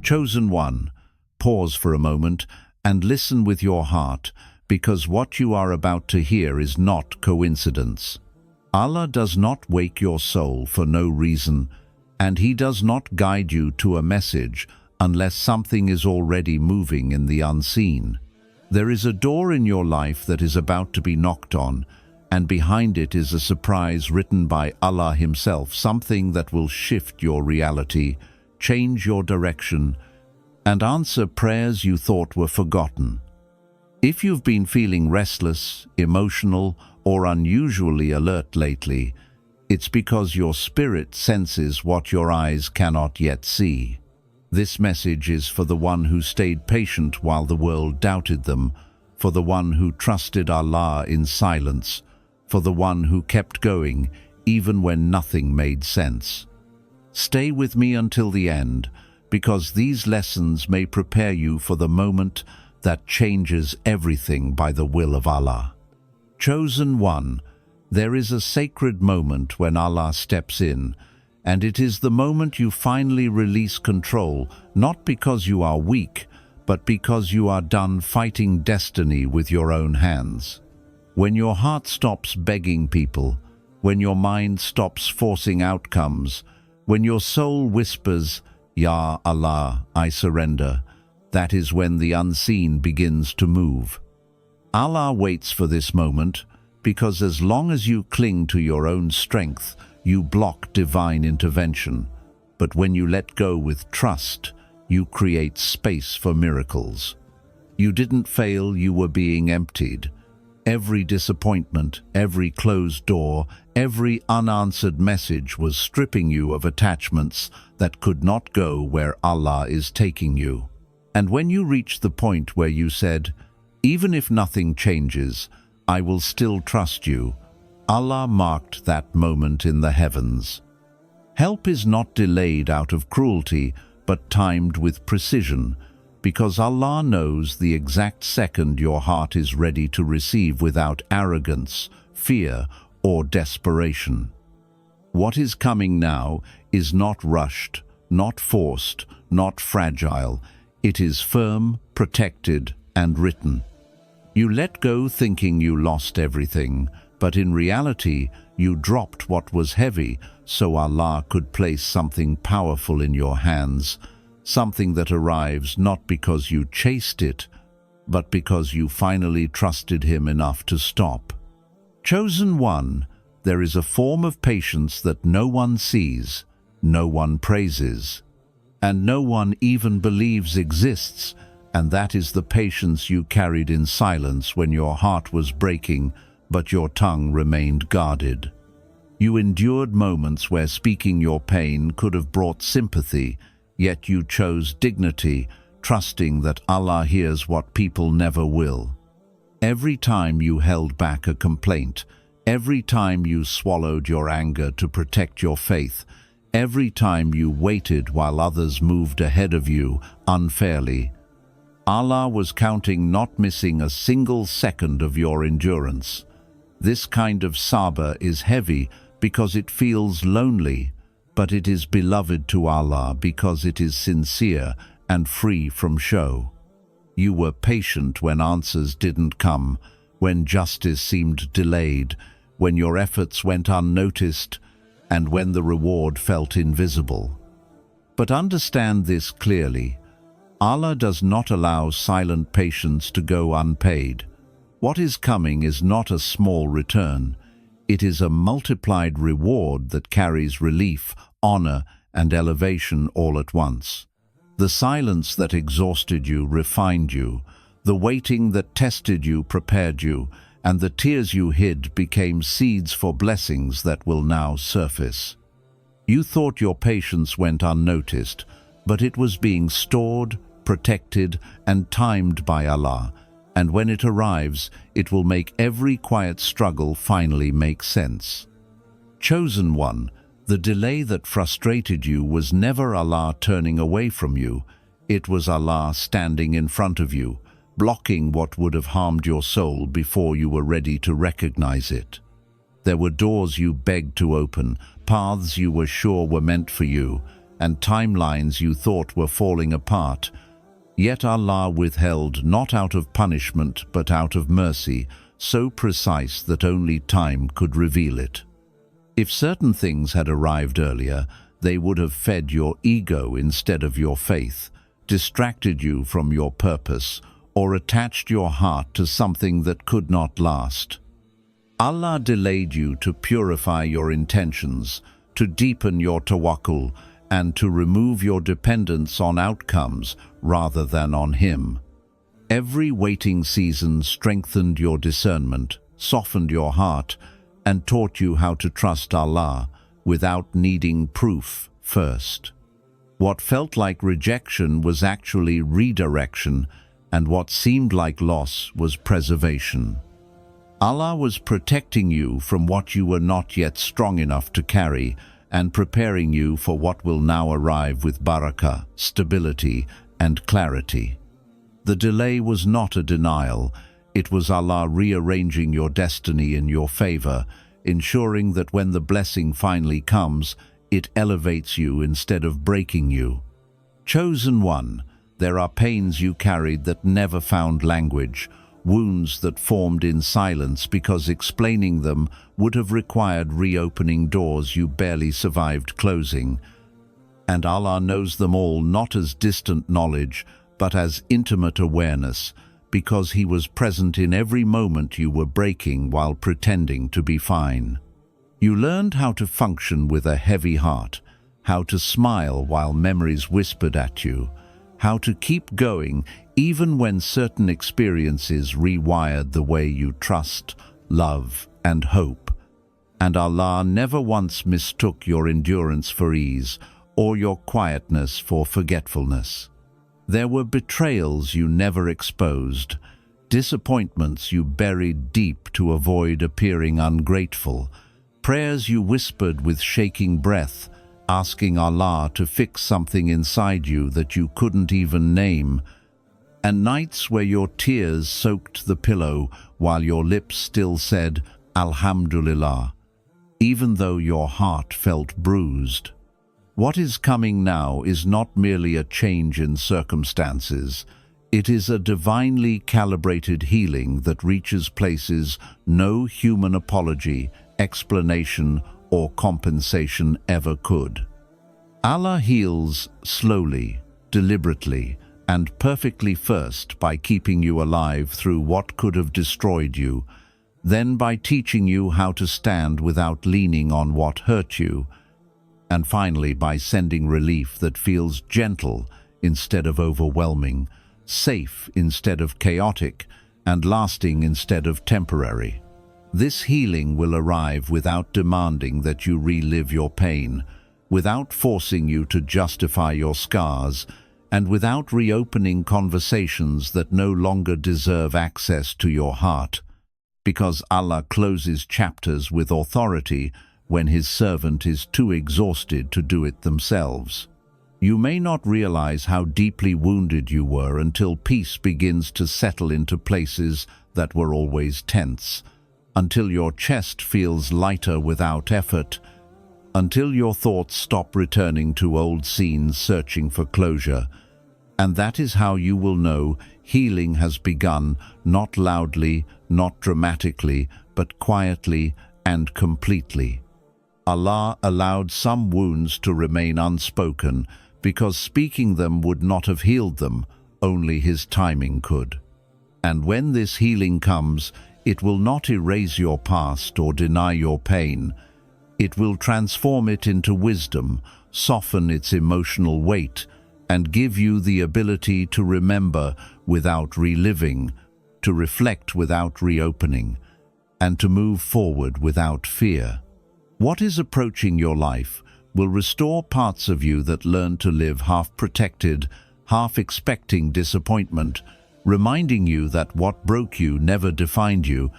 Chosen one, pause for a moment and listen with your heart, because what you are about to hear is not coincidence. Allah does not wake your soul for no reason, and He does not guide you to a message unless something is already moving in the unseen. There is a door in your life that is about to be knocked on, and behind it is a surprise written by Allah Himself, something that will shift your reality, change your direction, and answer prayers you thought were forgotten. If you've been feeling restless, emotional, or unusually alert lately, it's because your spirit senses what your eyes cannot yet see. This message is for the one who stayed patient while the world doubted them, for the one who trusted Allah in silence, for the one who kept going even when nothing made sense. Stay with me until the end, because these lessons may prepare you for the moment that changes everything by the will of Allah. Chosen one, there is a sacred moment when Allah steps in, and it is the moment you finally release control, not because you are weak, but because you are done fighting destiny with your own hands. When your heart stops begging people, when your mind stops forcing outcomes, when your soul whispers, "Ya Allah, I surrender," that is when the unseen begins to move. Allah waits for this moment because as long as you cling to your own strength, you block divine intervention. But when you let go with trust, you create space for miracles. You didn't fail, you were being emptied. Every disappointment, every closed door, every unanswered message was stripping you of attachments that could not go where Allah is taking you. And when you reached the point where you said, "Even if nothing changes, I will still trust you," Allah marked that moment in the heavens. Help is not delayed out of cruelty, but timed with precision, because Allah knows the exact second your heart is ready to receive without arrogance, fear, or desperation. What is coming now is not rushed, not forced, not fragile. It is firm, protected, and written. You let go thinking you lost everything, but in reality, you dropped what was heavy so Allah could place something powerful in your hands, something that arrives not because you chased it, but because you finally trusted Him enough to stop. Chosen one, there is a form of patience that no one sees, no one praises, and no one even believes exists, and that is the patience you carried in silence when your heart was breaking, but your tongue remained guarded. You endured moments where speaking your pain could have brought sympathy, yet you chose dignity, trusting that Allah hears what people never will. Every time you held back a complaint, every time you swallowed your anger to protect your faith, every time you waited while others moved ahead of you unfairly, Allah was counting, not missing a single second of your endurance. This kind of sabr is heavy because it feels lonely, but it is beloved to Allah because it is sincere and free from show. You were patient when answers didn't come, when justice seemed delayed, when your efforts went unnoticed, and when the reward felt invisible. But understand this clearly: Allah does not allow silent patience to go unpaid. What is coming is not a small return. It is a multiplied reward that carries relief, honor, and elevation all at once. The silence that exhausted you refined you. The waiting that tested you prepared you, and the tears you hid became seeds for blessings that will now surface. You thought your patience went unnoticed, but it was being stored, protected, and timed by Allah, and when it arrives, it will make every quiet struggle finally make sense. Chosen one, the delay that frustrated you was never Allah turning away from you. It was Allah standing in front of you, blocking what would have harmed your soul before you were ready to recognize it. There were doors you begged to open, paths you were sure were meant for you, and timelines you thought were falling apart. Yet Allah withheld not out of punishment but out of mercy, so precise that only time could reveal it. If certain things had arrived earlier, they would have fed your ego instead of your faith, distracted you from your purpose, or attached your heart to something that could not last. Allah delayed you to purify your intentions, to deepen your tawakkul, and to remove your dependence on outcomes rather than on Him. Every waiting season strengthened your discernment, softened your heart, and taught you how to trust Allah without needing proof first. What felt like rejection was actually redirection, and what seemed like loss was preservation. Allah was protecting you from what you were not yet strong enough to carry, and preparing you for what will now arrive with barakah, stability, and clarity. The delay was not a denial. It was Allah rearranging your destiny in your favor, ensuring that when the blessing finally comes, it elevates you instead of breaking you. Chosen one, there are pains you carried that never found language, wounds that formed in silence because explaining them would have required reopening doors you barely survived closing. And Allah knows them all not as distant knowledge, but as intimate awareness, because He was present in every moment you were breaking while pretending to be fine. You learned how to function with a heavy heart, how to smile while memories whispered at you, how to keep going even when certain experiences rewired the way you trust, love, and hope. And Allah never once mistook your endurance for ease or your quietness for forgetfulness. There were betrayals you never exposed, disappointments you buried deep to avoid appearing ungrateful, prayers you whispered with shaking breath, asking Allah to fix something inside you that you couldn't even name, and nights where your tears soaked the pillow while your lips still said, Alhamdulillah, even though your heart felt bruised. What is coming now is not merely a change in circumstances. It is a divinely calibrated healing that reaches places no human apology, explanation, or compensation ever could. Allah heals slowly, deliberately, and perfectly, first by keeping you alive through what could have destroyed you, then by teaching you how to stand without leaning on what hurt you, and finally by sending relief that feels gentle instead of overwhelming, safe instead of chaotic, and lasting instead of temporary. This healing will arrive without demanding that you relive your pain, without forcing you to justify your scars, and without reopening conversations that no longer deserve access to your heart, because Allah closes chapters with authority when His servant is too exhausted to do it themselves. You may not realize how deeply wounded you were until peace begins to settle into places that were always tense, until your chest feels lighter without effort, until your thoughts stop returning to old scenes searching for closure. And that is how you will know healing has begun, not loudly, not dramatically, but quietly and completely. Allah allowed some wounds to remain unspoken because speaking them would not have healed them, only His timing could. And when this healing comes, it will not erase your past or deny your pain. It will transform it into wisdom, soften its emotional weight, and give you the ability to remember without reliving, to reflect without reopening, and to move forward without fear. What is approaching your life will restore parts of you that learn to live half-protected, half-expecting disappointment, reminding you that what broke you never defined you,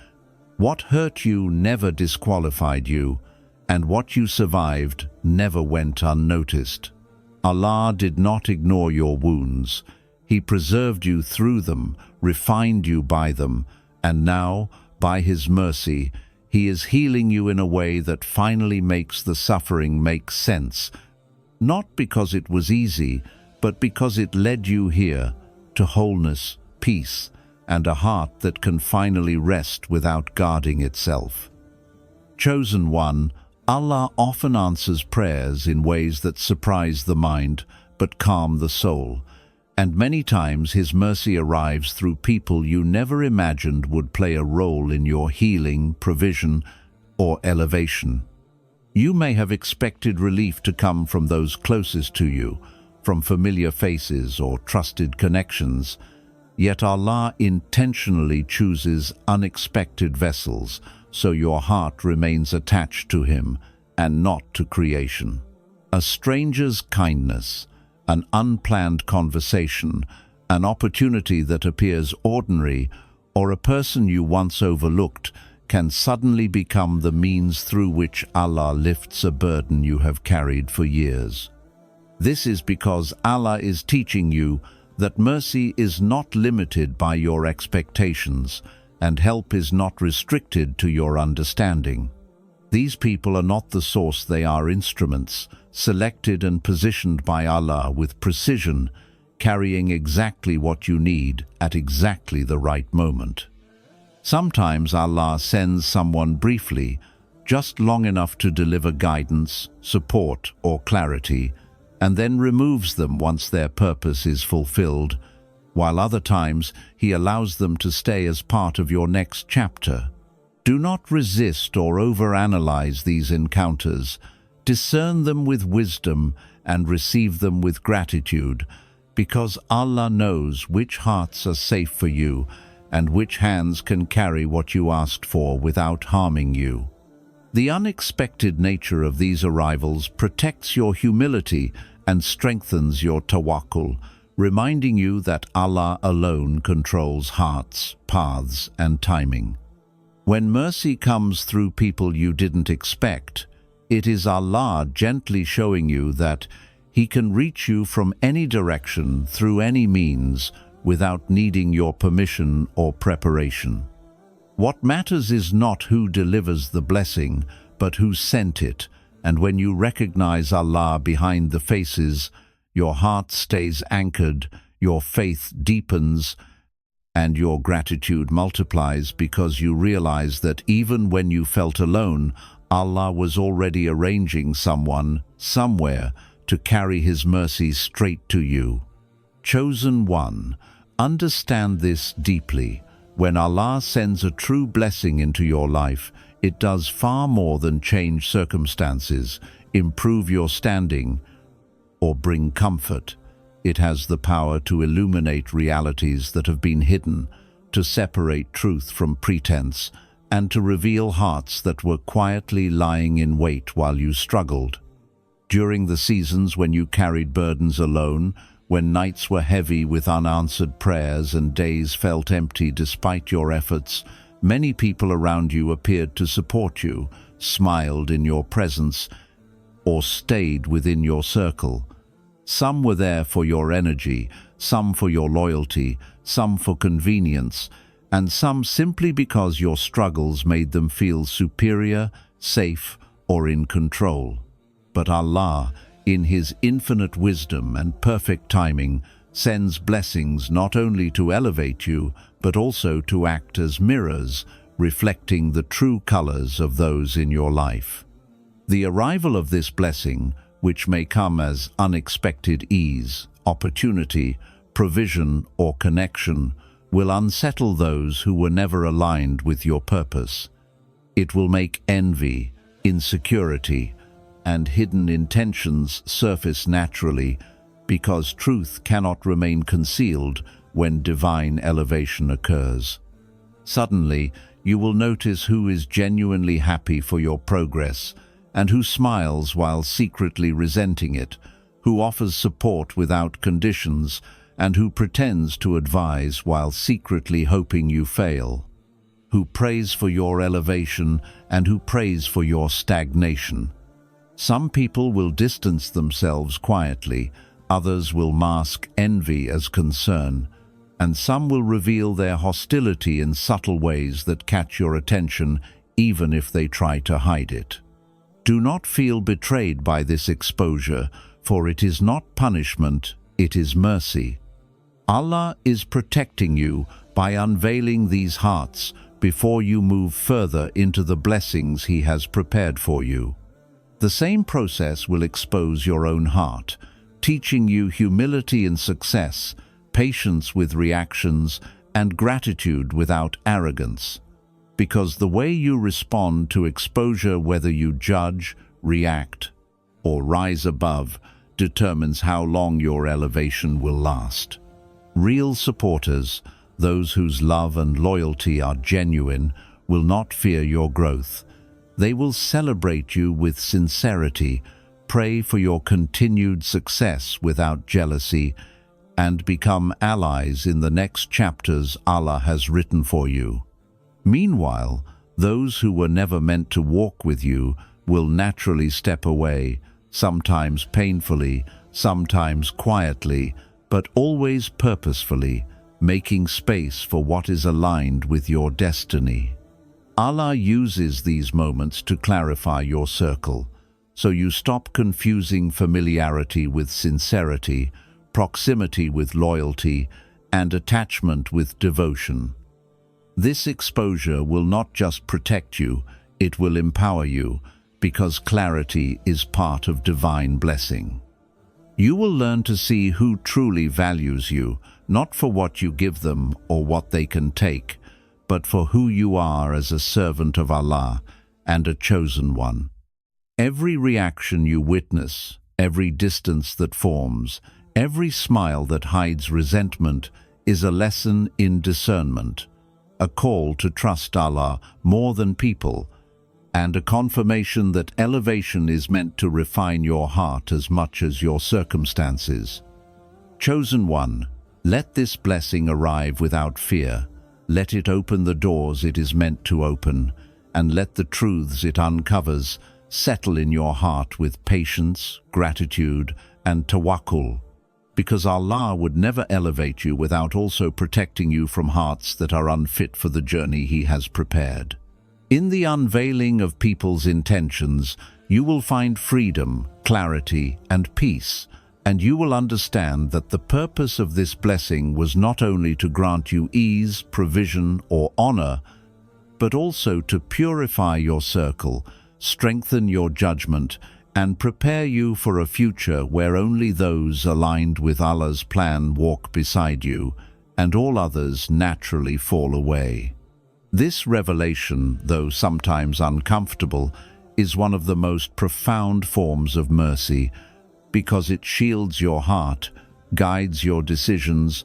what hurt you never disqualified you, and what you survived never went unnoticed. Allah did not ignore your wounds. He preserved you through them, refined you by them, and now, by His mercy, He is healing you in a way that finally makes the suffering make sense, not because it was easy, but because it led you here to wholeness, peace, and a heart that can finally rest without guarding itself. Chosen one, Allah often answers prayers in ways that surprise the mind but calm the soul, and many times His mercy arrives through people you never imagined would play a role in your healing, provision, or elevation. You may have expected relief to come from those closest to you, from familiar faces or trusted connections, yet Allah intentionally chooses unexpected vessels so your heart remains attached to Him and not to creation. A stranger's kindness, an unplanned conversation, an opportunity that appears ordinary, or a person you once overlooked can suddenly become the means through which Allah lifts a burden you have carried for years. This is because Allah is teaching you that mercy is not limited by your expectations, and help is not restricted to your understanding. These people are not the source, they are instruments, selected and positioned by Allah with precision, carrying exactly what you need at exactly the right moment. Sometimes Allah sends someone briefly, just long enough to deliver guidance, support, or clarity, and then removes them once their purpose is fulfilled, while other times He allows them to stay as part of your next chapter. Do not resist or overanalyze these encounters. Discern them with wisdom and receive them with gratitude, because Allah knows which hearts are safe for you and which hands can carry what you asked for without harming you. The unexpected nature of these arrivals protects your humility and strengthens your tawakkul, reminding you that Allah alone controls hearts, paths, and timing. When mercy comes through people you didn't expect, it is Allah gently showing you that He can reach you from any direction, through any means, without needing your permission or preparation. What matters is not who delivers the blessing, but who sent it, and when you recognize Allah behind the faces, your heart stays anchored, your faith deepens, and your gratitude multiplies because you realize that even when you felt alone, Allah was already arranging someone, somewhere, to carry His mercy straight to you. Chosen one, understand this deeply. When Allah sends a true blessing into your life, it does far more than change circumstances, improve your standing, or bring comfort. It has the power to illuminate realities that have been hidden, to separate truth from pretense, and to reveal hearts that were quietly lying in wait while you struggled. During the seasons when you carried burdens alone, when nights were heavy with unanswered prayers and days felt empty despite your efforts, many people around you appeared to support you, smiled in your presence, or stayed within your circle. Some were there for your energy, some for your loyalty, some for convenience, and some simply because your struggles made them feel superior, safe, or in control. But Allah, in His infinite wisdom and perfect timing, sends blessings not only to elevate you, but also to act as mirrors, reflecting the true colors of those in your life. The arrival of this blessing, which may come as unexpected ease, opportunity, provision, or connection, will unsettle those who were never aligned with your purpose. It will make envy, insecurity, and hidden intentions surface naturally, because truth cannot remain concealed when divine elevation occurs. Suddenly, you will notice who is genuinely happy for your progress, and who smiles while secretly resenting it, who offers support without conditions, and who pretends to advise while secretly hoping you fail, who prays for your elevation and who prays for your stagnation. Some people will distance themselves quietly, others will mask envy as concern, and some will reveal their hostility in subtle ways that catch your attention even if they try to hide it. Do not feel betrayed by this exposure, for it is not punishment, it is mercy. Allah is protecting you by unveiling these hearts before you move further into the blessings He has prepared for you. The same process will expose your own heart, teaching you humility in success, patience with reactions, and gratitude without arrogance. Because the way you respond to exposure, whether you judge, react, or rise above, determines how long your elevation will last. Real supporters, those whose love and loyalty are genuine, will not fear your growth. They will celebrate you with sincerity, pray for your continued success without jealousy, and become allies in the next chapters Allah has written for you. Meanwhile, those who were never meant to walk with you will naturally step away, sometimes painfully, sometimes quietly, but always purposefully, making space for what is aligned with your destiny. Allah uses these moments to clarify your circle, so you stop confusing familiarity with sincerity, proximity with loyalty, and attachment with devotion. This exposure will not just protect you, it will empower you, because clarity is part of divine blessing. You will learn to see who truly values you, not for what you give them or what they can take, but for who you are as a servant of Allah and a chosen one. Every reaction you witness, every distance that forms, every smile that hides resentment is a lesson in discernment, a call to trust Allah more than people, and a confirmation that elevation is meant to refine your heart as much as your circumstances. Chosen one, let this blessing arrive without fear. Let it open the doors it is meant to open, and let the truths it uncovers settle in your heart with patience, gratitude, and tawakkul, because Allah would never elevate you without also protecting you from hearts that are unfit for the journey He has prepared. In the unveiling of people's intentions, you will find freedom, clarity, and peace, and you will understand that the purpose of this blessing was not only to grant you ease, provision, or honor, but also to purify your circle, strengthen your judgment, and prepare you for a future where only those aligned with Allah's plan walk beside you, and all others naturally fall away. This revelation, though sometimes uncomfortable, is one of the most profound forms of mercy, because it shields your heart, guides your decisions,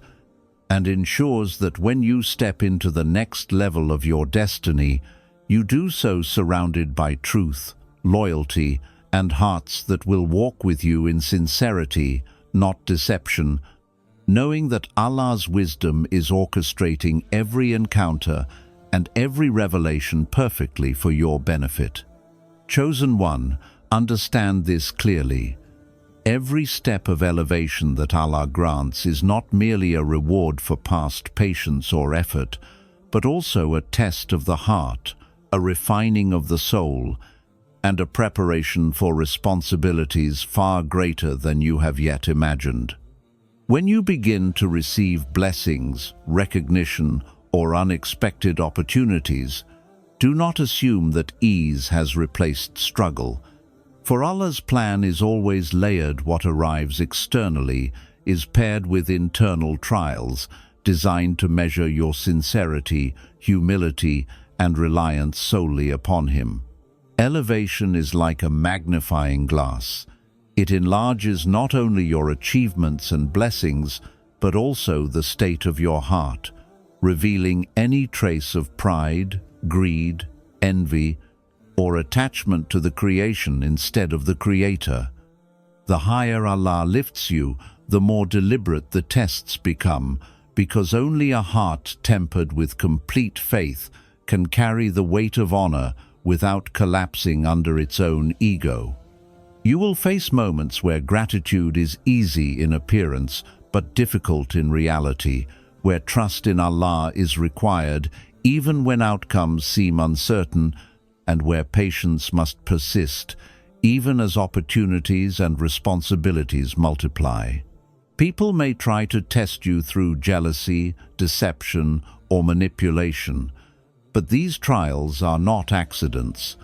and ensures that when you step into the next level of your destiny, you do so surrounded by truth, loyalty, and hearts that will walk with you in sincerity, not deception, knowing that Allah's wisdom is orchestrating every encounter and every revelation perfectly for your benefit. Chosen one, understand this clearly. Every step of elevation that Allah grants is not merely a reward for past patience or effort, but also a test of the heart, a refining of the soul, and a preparation for responsibilities far greater than you have yet imagined. When you begin to receive blessings, recognition, or unexpected opportunities, do not assume that ease has replaced struggle. For Allah's plan is always layered. What arrives externally is paired with internal trials, designed to measure your sincerity, humility, and reliance solely upon Him. Elevation is like a magnifying glass. It enlarges not only your achievements and blessings, but also the state of your heart, revealing any trace of pride, greed, envy, or attachment to the creation instead of the Creator. The higher Allah lifts you, the more deliberate the tests become, because only a heart tempered with complete faith can carry the weight of honor without collapsing under its own ego. You will face moments where gratitude is easy in appearance but difficult in reality, where trust in Allah is required even when outcomes seem uncertain, and where patience must persist even as opportunities and responsibilities multiply. People may try to test you through jealousy, deception, or manipulation, but these trials are not accidents.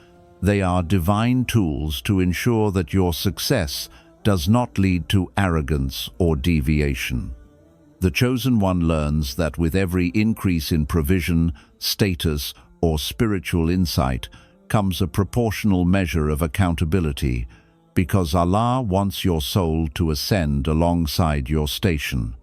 They are divine tools to ensure that your success does not lead to arrogance or deviation. The chosen one learns that with every increase in provision, status, or spiritual insight comes a proportional measure of accountability, because Allah wants your soul to ascend alongside your station.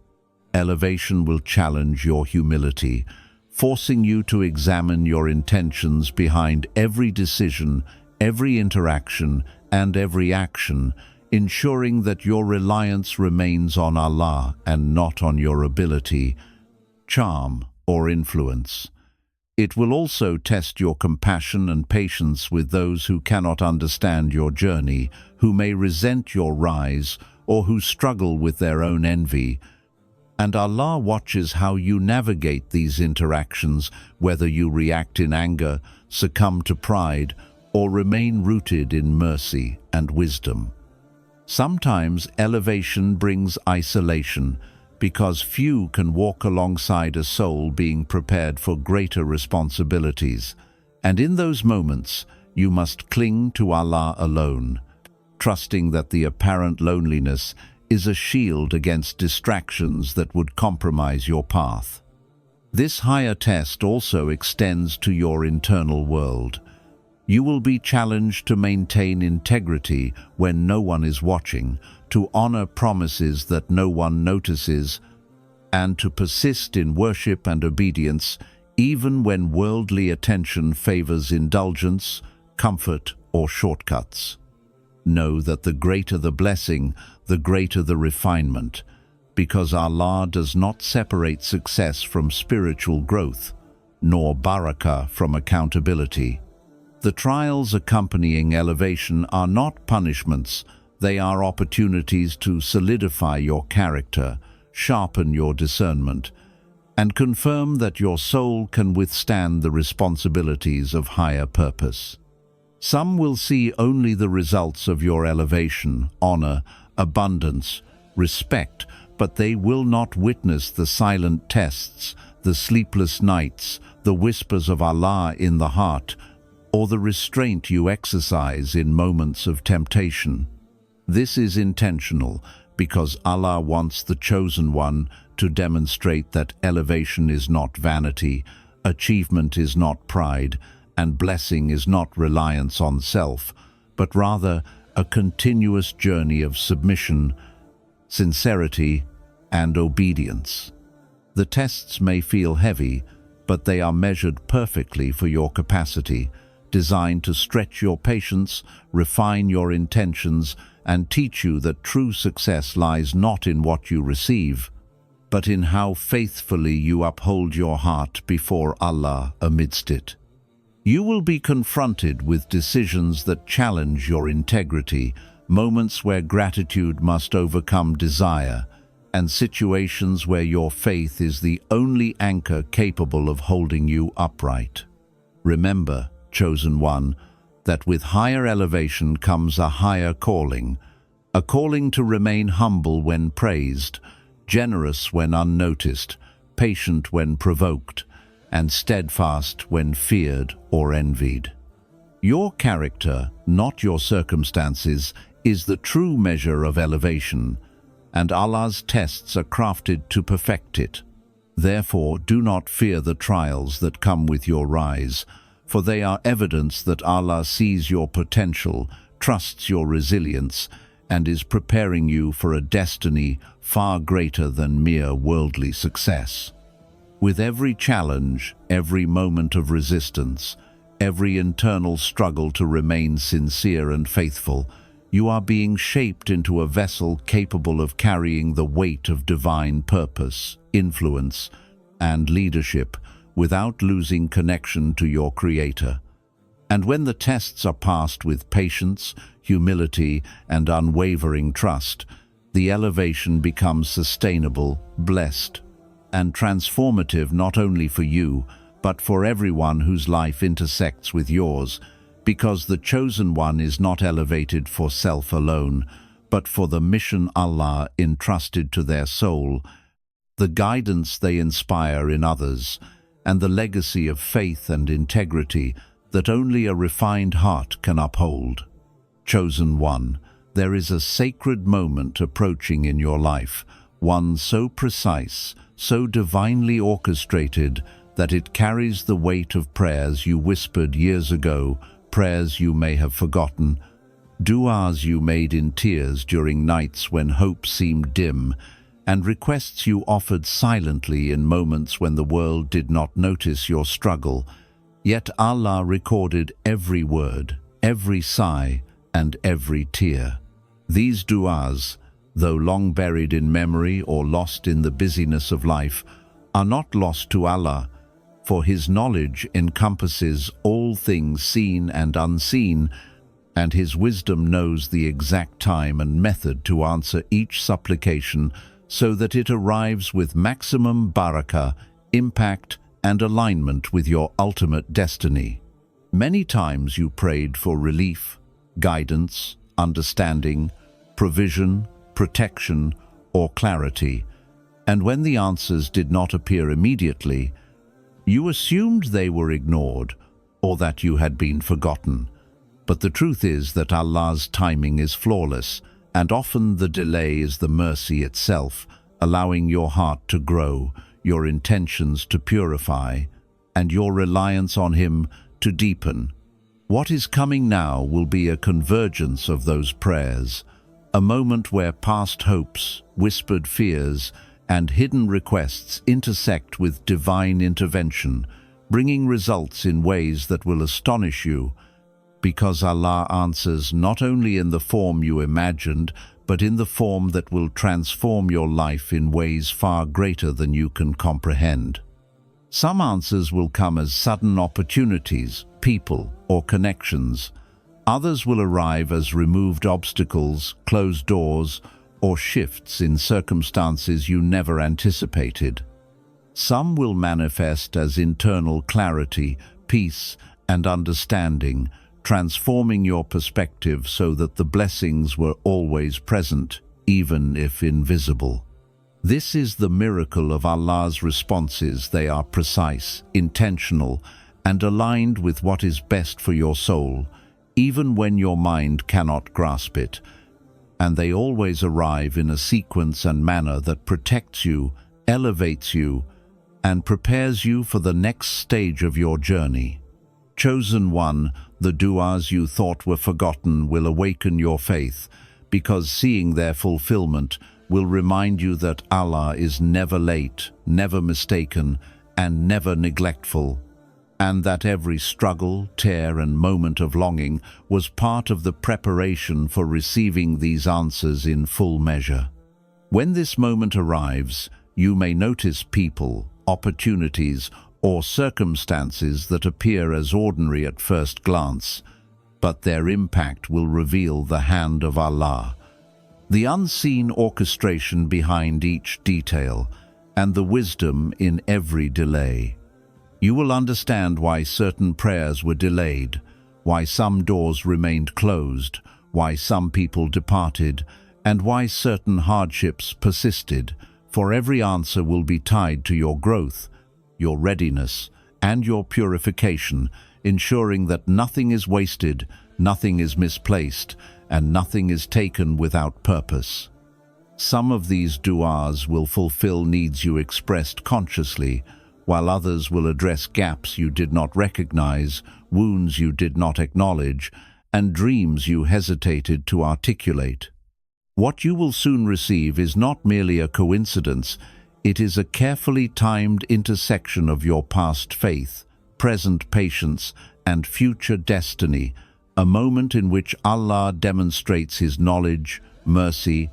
Elevation will challenge your humility, forcing you to examine your intentions behind every decision, every interaction, and every action, ensuring that your reliance remains on Allah and not on your ability, charm, or influence. It will also test your compassion and patience with those who cannot understand your journey, who may resent your rise, or who struggle with their own envy. And Allah watches how you navigate these interactions, whether you react in anger, succumb to pride, or remain rooted in mercy and wisdom. Sometimes elevation brings isolation, because few can walk alongside a soul being prepared for greater responsibilities. And in those moments, you must cling to Allah alone, trusting that the apparent loneliness is a shield against distractions that would compromise your path. This higher test also extends to your internal world. You will be challenged to maintain integrity when no one is watching, to honor promises that no one notices, and to persist in worship and obedience even when worldly attention favors indulgence, comfort, or shortcuts. Know that the greater the blessing, the greater the refinement, because Allah does not separate success from spiritual growth, nor barakah from accountability. The trials accompanying elevation are not punishments, they are opportunities to solidify your character, sharpen your discernment, and confirm that your soul can withstand the responsibilities of higher purpose. Some will see only the results of your elevation, honor, abundance, respect, but they will not witness the silent tests, the sleepless nights, the whispers of Allah in the heart, or the restraint you exercise in moments of temptation. This is intentional, because Allah wants the chosen one to demonstrate that elevation is not vanity, achievement is not pride, and blessing is not reliance on self, but rather a continuous journey of submission, sincerity, and obedience. The tests may feel heavy, but they are measured perfectly for your capacity, designed to stretch your patience, refine your intentions, and teach you that true success lies not in what you receive, but in how faithfully you uphold your heart before Allah amidst it. You will be confronted with decisions that challenge your integrity, moments where gratitude must overcome desire, and situations where your faith is the only anchor capable of holding you upright. Remember, chosen one, that with higher elevation comes a higher calling, a calling to remain humble when praised, generous when unnoticed, patient when provoked, and steadfast when feared or envied. Your character, not your circumstances, is the true measure of elevation, and Allah's tests are crafted to perfect it. Therefore, do not fear the trials that come with your rise, for they are evidence that Allah sees your potential, trusts your resilience, and is preparing you for a destiny far greater than mere worldly success. With every challenge, every moment of resistance, every internal struggle to remain sincere and faithful, you are being shaped into a vessel capable of carrying the weight of divine purpose, influence, and leadership without losing connection to your Creator. And when the tests are passed with patience, humility, and unwavering trust, the elevation becomes sustainable, blessed, and transformative not only for you, but for everyone whose life intersects with yours, because the chosen one is not elevated for self alone, but for the mission Allah entrusted to their soul, the guidance they inspire in others, and the legacy of faith and integrity that only a refined heart can uphold. Chosen one, there is a sacred moment approaching in your life, one so precise, so divinely orchestrated, that it carries the weight of prayers you whispered years ago, prayers you may have forgotten, du'as you made in tears during nights when hope seemed dim, and requests you offered silently in moments when the world did not notice your struggle. Yet Allah recorded every word, every sigh, and every tear. These du'as, though long buried in memory or lost in the busyness of life, are not lost to Allah, for His knowledge encompasses all things seen and unseen, and His wisdom knows the exact time and method to answer each supplication so that it arrives with maximum barakah, impact, and alignment with your ultimate destiny. Many times you prayed for relief, guidance, understanding, provision, protection, or clarity, and when the answers did not appear immediately, you assumed they were ignored or that you had been forgotten. But the truth is that Allah's timing is flawless, and often the delay is the mercy itself, allowing your heart to grow, your intentions to purify, and your reliance on Him to deepen. What is coming now will be a convergence of those prayers, a moment where past hopes, whispered fears, and hidden requests intersect with divine intervention, bringing results in ways that will astonish you, because Allah answers not only in the form you imagined, but in the form that will transform your life in ways far greater than you can comprehend. Some answers will come as sudden opportunities, people, or connections. Others will arrive as removed obstacles, closed doors, or shifts in circumstances you never anticipated. Some will manifest as internal clarity, peace, and understanding, transforming your perspective so that the blessings were always present, even if invisible. This is the miracle of Allah's responses. They are precise, intentional, and aligned with what is best for your soul, even when your mind cannot grasp it. And they always arrive in a sequence and manner that protects you, elevates you, and prepares you for the next stage of your journey. Chosen one, the du'as you thought were forgotten will awaken your faith, because seeing their fulfillment will remind you that Allah is never late, never mistaken, and never neglectful, and that every struggle, tear, and moment of longing was part of the preparation for receiving these answers in full measure. When this moment arrives, you may notice people, opportunities, or circumstances that appear as ordinary at first glance, but their impact will reveal the hand of Allah, the unseen orchestration behind each detail, and the wisdom in every delay. You will understand why certain prayers were delayed, why some doors remained closed, why some people departed, and why certain hardships persisted, for every answer will be tied to your growth, your readiness, and your purification, ensuring that nothing is wasted, nothing is misplaced, and nothing is taken without purpose. Some of these du'as will fulfill needs you expressed consciously, while others will address gaps you did not recognize, wounds you did not acknowledge, and dreams you hesitated to articulate. What you will soon receive is not merely a coincidence, it is a carefully timed intersection of your past faith, present patience, and future destiny, a moment in which Allah demonstrates His knowledge, mercy,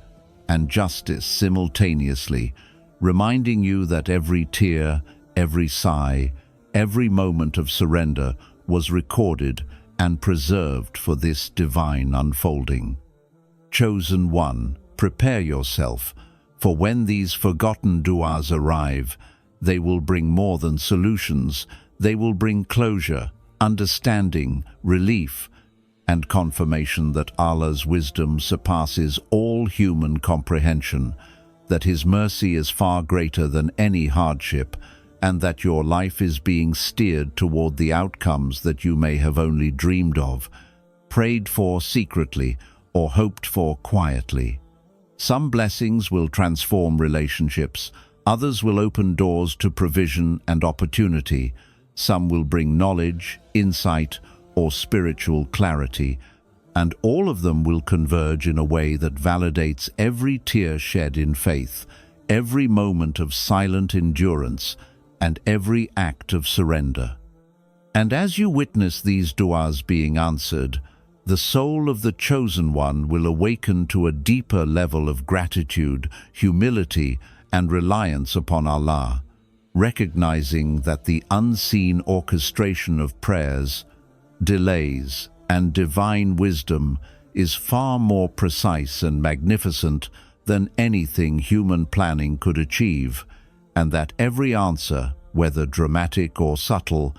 and justice simultaneously, reminding you that every tear, every sigh, every moment of surrender was recorded and preserved for this divine unfolding. Chosen one, prepare yourself, for when these forgotten du'as arrive, they will bring more than solutions, they will bring closure, understanding, relief, and confirmation that Allah's wisdom surpasses all human comprehension, that His mercy is far greater than any hardship, and that your life is being steered toward the outcomes that you may have only dreamed of, prayed for secretly, or hoped for quietly. Some blessings will transform relationships, others will open doors to provision and opportunity, some will bring knowledge, insight, or spiritual clarity, and all of them will converge in a way that validates every tear shed in faith, every moment of silent endurance, and every act of surrender. And as you witness these du'as being answered, the soul of the chosen one will awaken to a deeper level of gratitude, humility, and reliance upon Allah, recognizing that the unseen orchestration of prayers, delays, and divine wisdom is far more precise and magnificent than anything human planning could achieve, and that every answer, whether dramatic or subtle,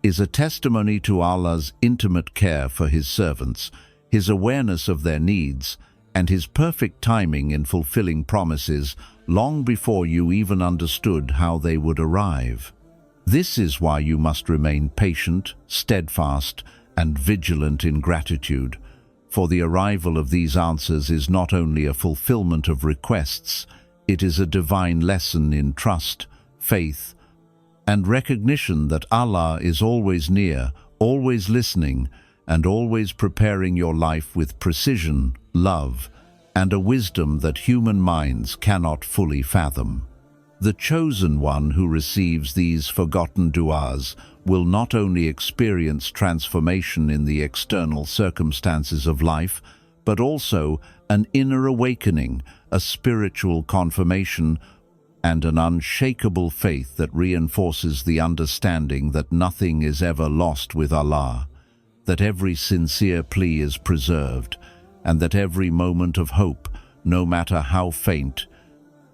is a testimony to Allah's intimate care for His servants, His awareness of their needs, and His perfect timing in fulfilling promises long before you even understood how they would arrive. This is why you must remain patient, steadfast, and vigilant in gratitude, for the arrival of these answers is not only a fulfillment of requests, it is a divine lesson in trust, faith, and recognition that Allah is always near, always listening, and always preparing your life with precision, love, and a wisdom that human minds cannot fully fathom. The chosen one who receives these forgotten du'as will not only experience transformation in the external circumstances of life, but also an inner awakening, a spiritual confirmation, and an unshakable faith that reinforces the understanding that nothing is ever lost with Allah, that every sincere plea is preserved, and that every moment of hope, no matter how faint,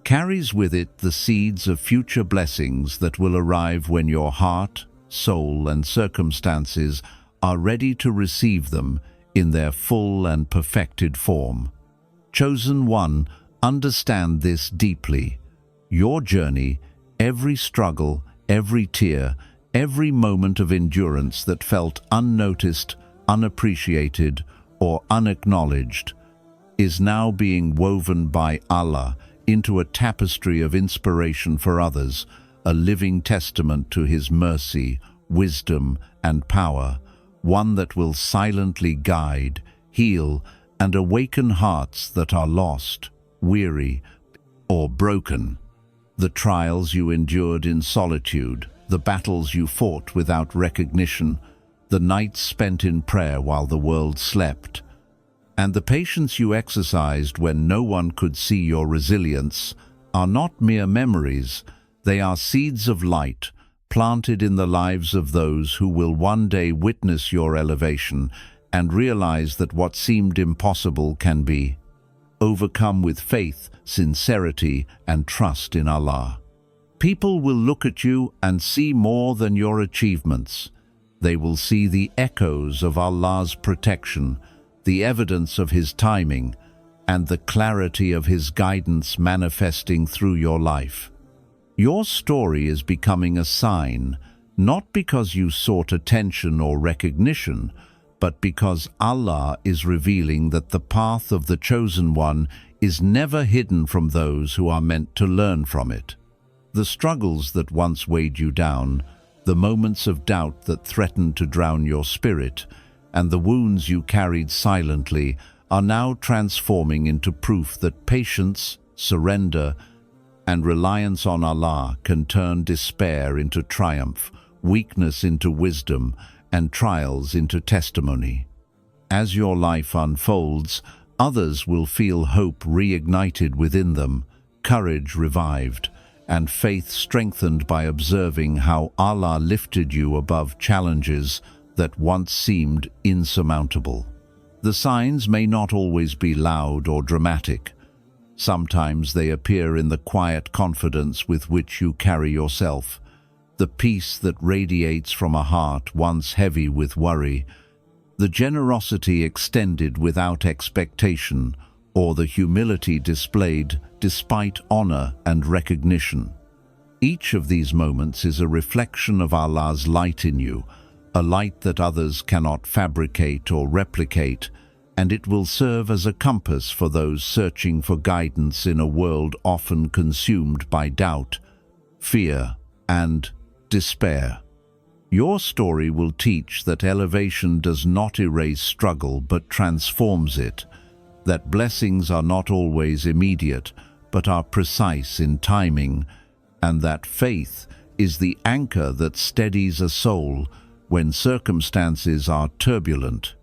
carries with it the seeds of future blessings that will arrive when your heart, soul, and circumstances are ready to receive them in their full and perfected form. Chosen one, understand this deeply. Your journey, every struggle, every tear, every moment of endurance that felt unnoticed, unappreciated, or unacknowledged, is now being woven by Allah into a tapestry of inspiration for others, a living testament to His mercy, wisdom, and power, one that will silently guide, heal, and awaken hearts that are lost, weary, or broken. The trials you endured in solitude, the battles you fought without recognition, the nights spent in prayer while the world slept, and the patience you exercised when no one could see your resilience are not mere memories, they are seeds of light planted in the lives of those who will one day witness your elevation and realize that what seemed impossible can be overcome with faith, sincerity, and trust in Allah. People will look at you and see more than your achievements. They will see the echoes of Allah's protection, the evidence of His timing, and the clarity of His guidance manifesting through your life. Your story is becoming a sign, not because you sought attention or recognition, but because Allah is revealing that the path of the chosen one is never hidden from those who are meant to learn from it. The struggles that once weighed you down, the moments of doubt that threatened to drown your spirit, and the wounds you carried silently are now transforming into proof that patience, surrender, and reliance on Allah can turn despair into triumph, weakness into wisdom, and trials into testimony. As your life unfolds, others will feel hope reignited within them, courage revived, and faith strengthened by observing how Allah lifted you above challenges that once seemed insurmountable. The signs may not always be loud or dramatic. Sometimes they appear in the quiet confidence with which you carry yourself, the peace that radiates from a heart once heavy with worry, the generosity extended without expectation, or the humility displayed despite honor and recognition. Each of these moments is a reflection of Allah's light in you, a light that others cannot fabricate or replicate, and it will serve as a compass for those searching for guidance in a world often consumed by doubt, fear, and despair. Your story will teach that elevation does not erase struggle but transforms it, that blessings are not always immediate but are precise in timing, and that faith is the anchor that steadies a soul when circumstances are turbulent.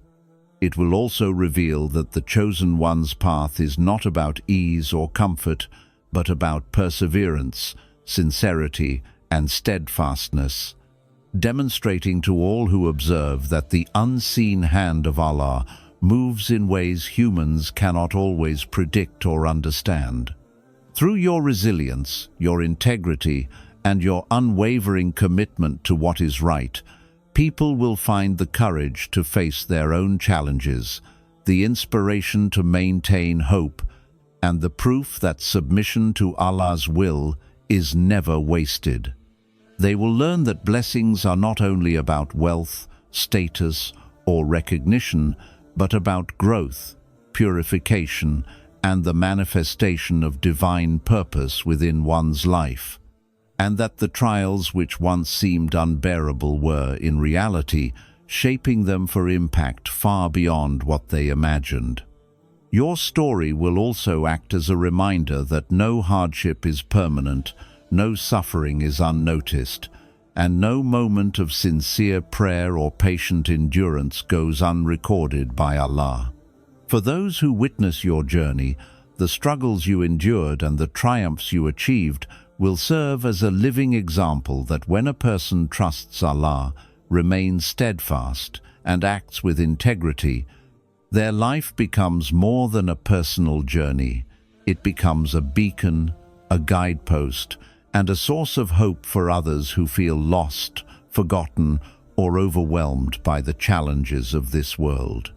It will also reveal that the chosen one's path is not about ease or comfort, but about perseverance, sincerity, and steadfastness, demonstrating to all who observe that the unseen hand of Allah moves in ways humans cannot always predict or understand. Through your resilience, your integrity, and your unwavering commitment to what is right, people will find the courage to face their own challenges, the inspiration to maintain hope, and the proof that submission to Allah's will is never wasted. They will learn that blessings are not only about wealth, status, or recognition, but about growth, purification, and the manifestation of divine purpose within one's life, and that the trials which once seemed unbearable were, in reality, shaping them for impact far beyond what they imagined. Your story will also act as a reminder that no hardship is permanent, no suffering is unnoticed, and no moment of sincere prayer or patient endurance goes unrecorded by Allah. For those who witness your journey, the struggles you endured and the triumphs you achieved will serve as a living example that when a person trusts Allah, remains steadfast, and acts with integrity, their life becomes more than a personal journey. It becomes a beacon, a guidepost, and a source of hope for others who feel lost, forgotten, or overwhelmed by the challenges of this world.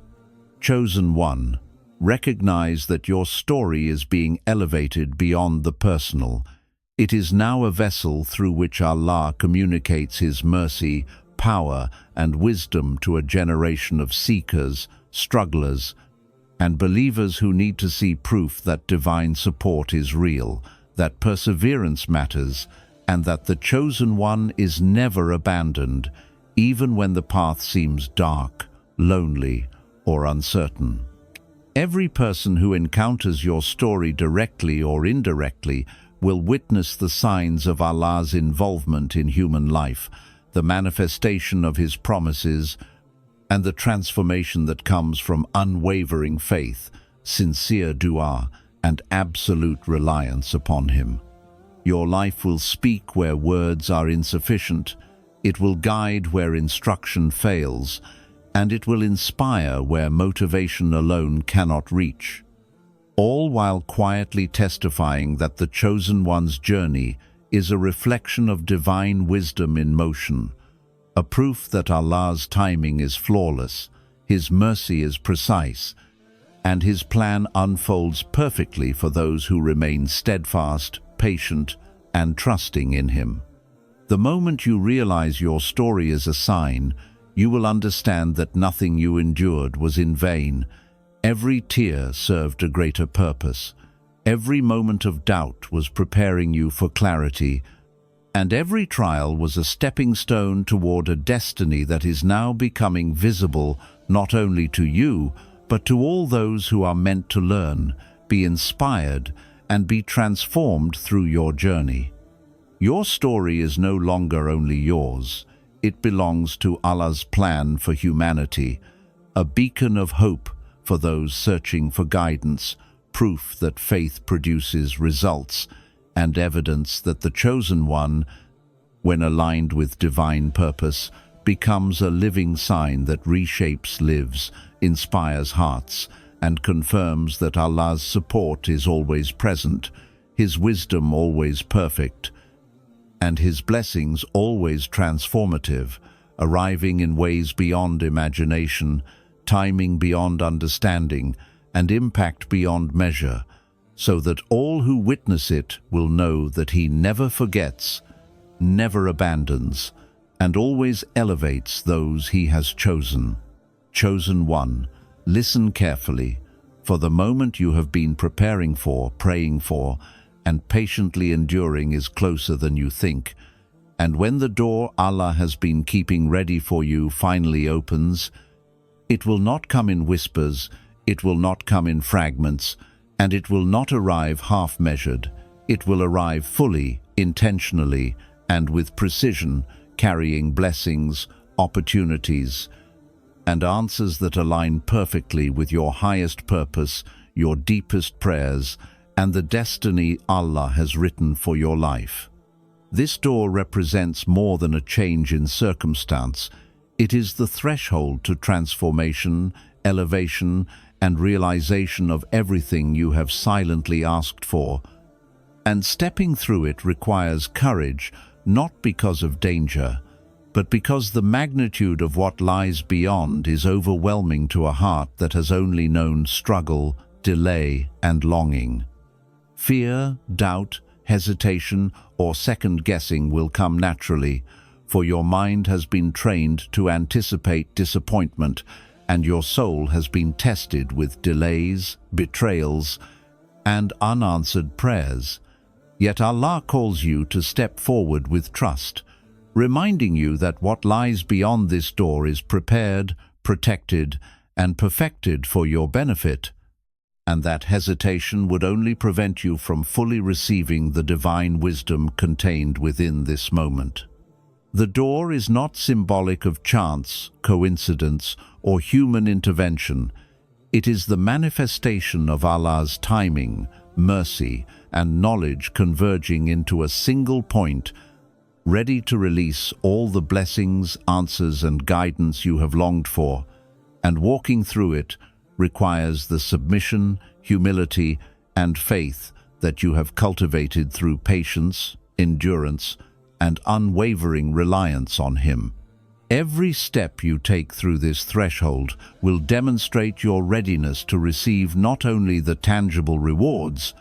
Chosen one, recognize that your story is being elevated beyond the personal. It is now a vessel through which Allah communicates His mercy, power, and wisdom to a generation of seekers, strugglers, and believers who need to see proof that divine support is real, that perseverance matters, and that the chosen one is never abandoned, even when the path seems dark, lonely, or uncertain. Every person who encounters your story directly or indirectly will witness the signs of Allah's involvement in human life, the manifestation of His promises, and the transformation that comes from unwavering faith, sincere dua, and absolute reliance upon Him. Your life will speak where words are insufficient, it will guide where instruction fails, and it will inspire where motivation alone cannot reach, all while quietly testifying that the chosen one's journey is a reflection of divine wisdom in motion, a proof that Allah's timing is flawless, His mercy is precise, and His plan unfolds perfectly for those who remain steadfast, patient, and trusting in Him. The moment you realize your story is a sign, you will understand that nothing you endured was in vain. Every tear served a greater purpose. Every moment of doubt was preparing you for clarity, and every trial was a stepping stone toward a destiny that is now becoming visible not only to you, but to all those who are meant to learn, be inspired, and be transformed through your journey. Your story is no longer only yours. It belongs to Allah's plan for humanity, a beacon of hope for those searching for guidance, proof that faith produces results, and evidence that the chosen one, when aligned with divine purpose, becomes a living sign that reshapes lives, inspires hearts, and confirms that Allah's support is always present, His wisdom always perfect, and His blessings always transformative, arriving in ways beyond imagination, timing beyond understanding, and impact beyond measure, so that all who witness it will know that He never forgets, never abandons, and always elevates those He has chosen. Chosen one, listen carefully, for the moment you have been preparing for, praying for, and patiently enduring is closer than you think. And when the door Allah has been keeping ready for you finally opens, it will not come in whispers, it will not come in fragments, and it will not arrive half-measured. It will arrive fully, intentionally, and with precision, carrying blessings, opportunities, and answers that align perfectly with your highest purpose, your deepest prayers, and the destiny Allah has written for your life. This door represents more than a change in circumstance. It is the threshold to transformation, elevation, and realization of everything you have silently asked for. And stepping through it requires courage, not because of danger, but because the magnitude of what lies beyond is overwhelming to a heart that has only known struggle, delay, and longing. Fear, doubt, hesitation, or second-guessing will come naturally, for your mind has been trained to anticipate disappointment, and your soul has been tested with delays, betrayals, and unanswered prayers. Yet Allah calls you to step forward with trust, reminding you that what lies beyond this door is prepared, protected, and perfected for your benefit, and that hesitation would only prevent you from fully receiving the divine wisdom contained within this moment. The door is not symbolic of chance, coincidence, or human intervention. It is the manifestation of Allah's timing, mercy, and knowledge converging into a single point, ready to release all the blessings, answers, and guidance you have longed for. And walking through it requires the submission, humility, and faith that you have cultivated through patience, endurance, and unwavering reliance on Him. Every step you take through this threshold will demonstrate your readiness to receive not only the tangible rewards,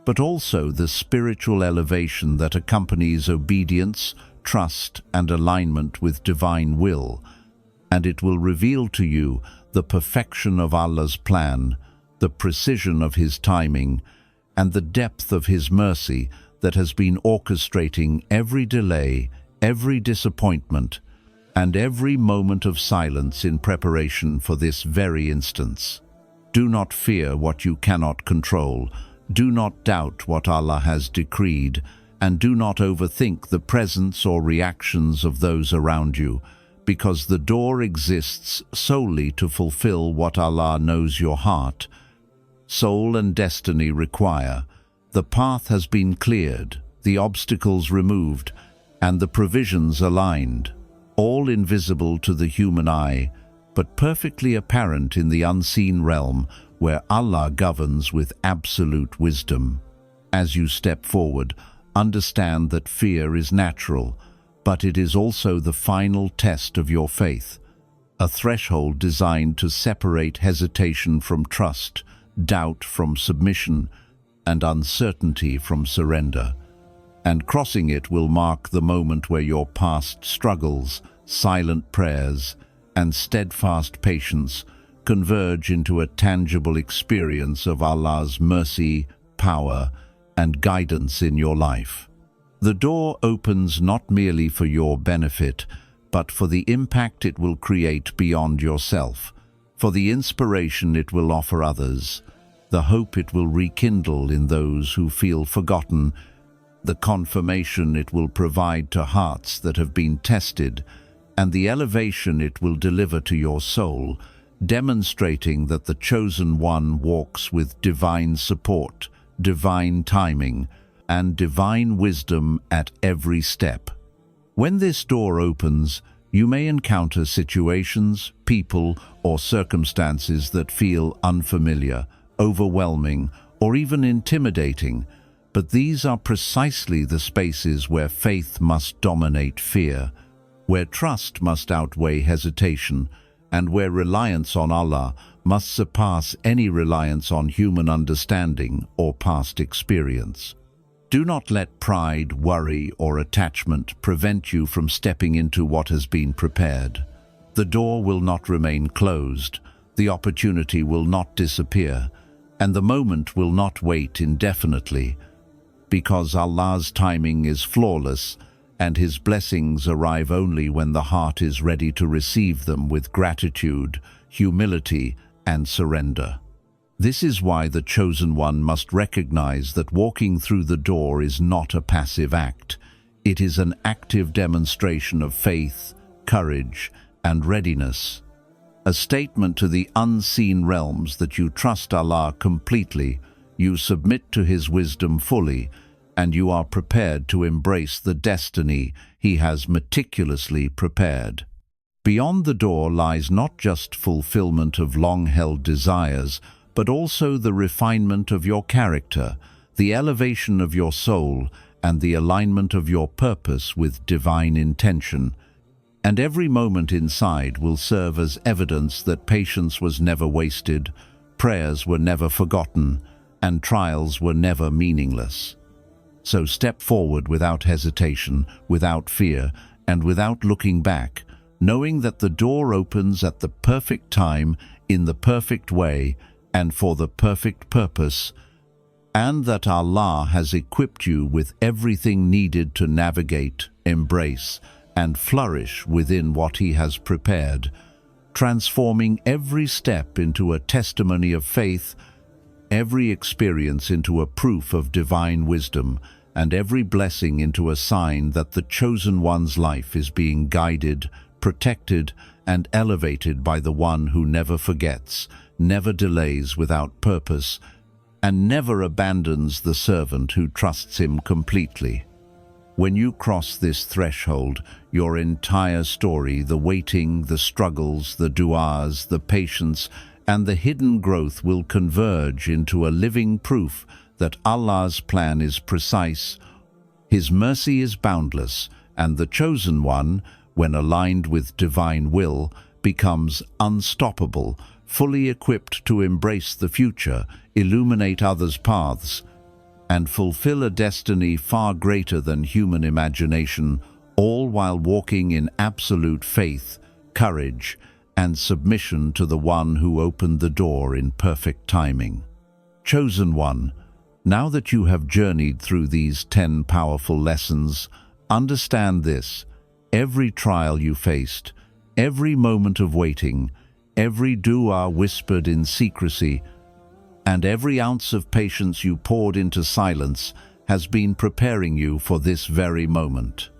but also the spiritual elevation that accompanies obedience, trust, and alignment with divine will, and it will reveal to you the perfection of Allah's plan, the precision of His timing, and the depth of His mercy that has been orchestrating every delay, every disappointment, and every moment of silence in preparation for this very instance. Do not fear what you cannot control. Do not doubt what Allah has decreed, and do not overthink the presence or reactions of those around you, because the door exists solely to fulfill what Allah knows your heart, soul, and destiny require. The path has been cleared, the obstacles removed, and the provisions aligned, all invisible to the human eye, but perfectly apparent in the unseen realm where Allah governs with absolute wisdom. As you step forward, understand that fear is natural, but it is also the final test of your faith, a threshold designed to separate hesitation from trust, doubt from submission, and uncertainty from surrender. And crossing it will mark the moment where your past struggles, silent prayers, and steadfast patience converge into a tangible experience of Allah's mercy, power, and guidance in your life. The door opens not merely for your benefit, but for the impact it will create beyond yourself, for the inspiration it will offer others, the hope it will rekindle in those who feel forgotten, the confirmation it will provide to hearts that have been tested, and the elevation it will deliver to your soul, demonstrating that the chosen one walks with divine support, divine timing, and divine wisdom at every step. When this door opens, you may encounter situations, people, or circumstances that feel unfamiliar, overwhelming, or even intimidating, But these are precisely the spaces where faith must dominate fear, where trust must outweigh hesitation, and where reliance on Allah must surpass any reliance on human understanding or past experience. Do not let pride, worry, or attachment prevent you from stepping into what has been prepared. The door will not remain closed, the opportunity will not disappear, and the moment will not wait indefinitely, because Allah's timing is flawless, and His blessings arrive only when the heart is ready to receive them with gratitude, humility, and surrender. This is why the Chosen One must recognize that walking through the door is not a passive act. It is an active demonstration of faith, courage, and readiness. A statement to the unseen realms that you trust Allah completely, you submit to His wisdom fully, and you are prepared to embrace the destiny He has meticulously prepared. Beyond the door lies not just fulfillment of long-held desires, but also the refinement of your character, the elevation of your soul, and the alignment of your purpose with divine intention. And every moment inside will serve as evidence that patience was never wasted, prayers were never forgotten, and trials were never meaningless. So step forward without hesitation, without fear, and without looking back, knowing that the door opens at the perfect time, in the perfect way, and for the perfect purpose, and that Allah has equipped you with everything needed to navigate, embrace, and flourish within what He has prepared, transforming every step into a testimony of faith, every experience into a proof of divine wisdom, and every blessing into a sign that the Chosen One's life is being guided, protected, and elevated by the One who never forgets, never delays without purpose, and never abandons the servant who trusts Him completely. When you cross this threshold, your entire story, the waiting, the struggles, the du'as, the patience, and the hidden growth will converge into a living proof that Allah's plan is precise, His mercy is boundless, and the Chosen One, when aligned with divine will, becomes unstoppable, fully equipped to embrace the future, illuminate others' paths, and fulfill a destiny far greater than human imagination, all while walking in absolute faith, courage, and submission to the One who opened the door in perfect timing. Chosen One, now that you have journeyed through these 10 powerful lessons, understand this: every trial you faced, every moment of waiting, every dua whispered in secrecy, and every ounce of patience you poured into silence has been preparing you for this very moment.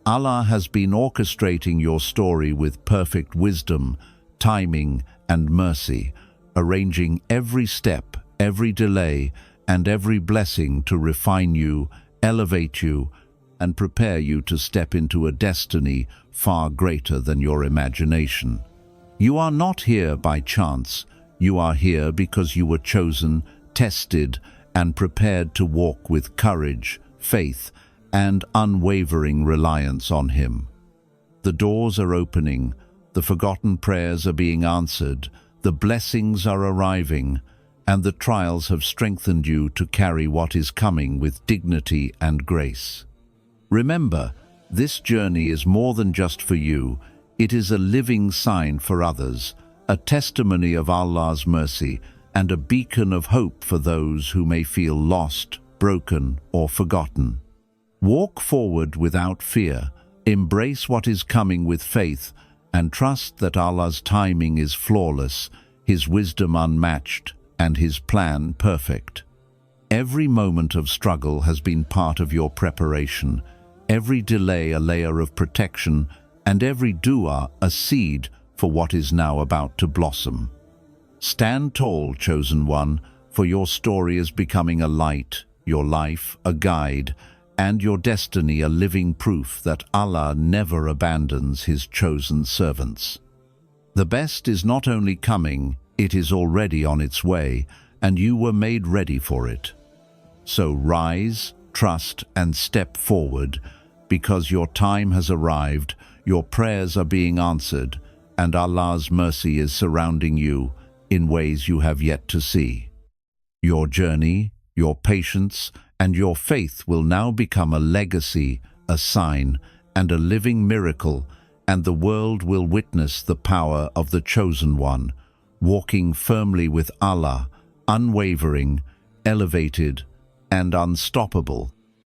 Allah has been orchestrating your story with perfect wisdom, timing, and mercy, arranging every step, every delay, and every blessing to refine you, elevate you, and prepare you to step into a destiny far greater than your imagination. You are not here by chance. You are here because you were chosen, tested, and prepared to walk with courage, faith, and unwavering reliance on Him. The doors are opening, the forgotten prayers are being answered, the blessings are arriving, and the trials have strengthened you to carry what is coming with dignity and grace. Remember, this journey is more than just for you. It is a living sign for others, a testimony of Allah's mercy, and a beacon of hope for those who may feel lost, broken, or forgotten. Walk forward without fear, embrace what is coming with faith, and trust that Allah's timing is flawless, His wisdom unmatched, and His plan perfect. Every moment of struggle has been part of your preparation, every delay a layer of protection, and every dua a seed for what is now about to blossom. Stand tall, Chosen One, for your story is becoming a light, your life a guide, and your destiny a living proof that Allah never abandons His chosen servants. The best is not only coming, it is already on its way, and you were made ready for it. So rise, trust, and step forward, because your time has arrived, your prayers are being answered, and Allah's mercy is surrounding you in ways you have yet to see. Your journey, your patience, and your faith will now become a legacy, a sign, and a living miracle, and the world will witness the power of the Chosen One, walking firmly with Allah, unwavering, elevated, and unstoppable.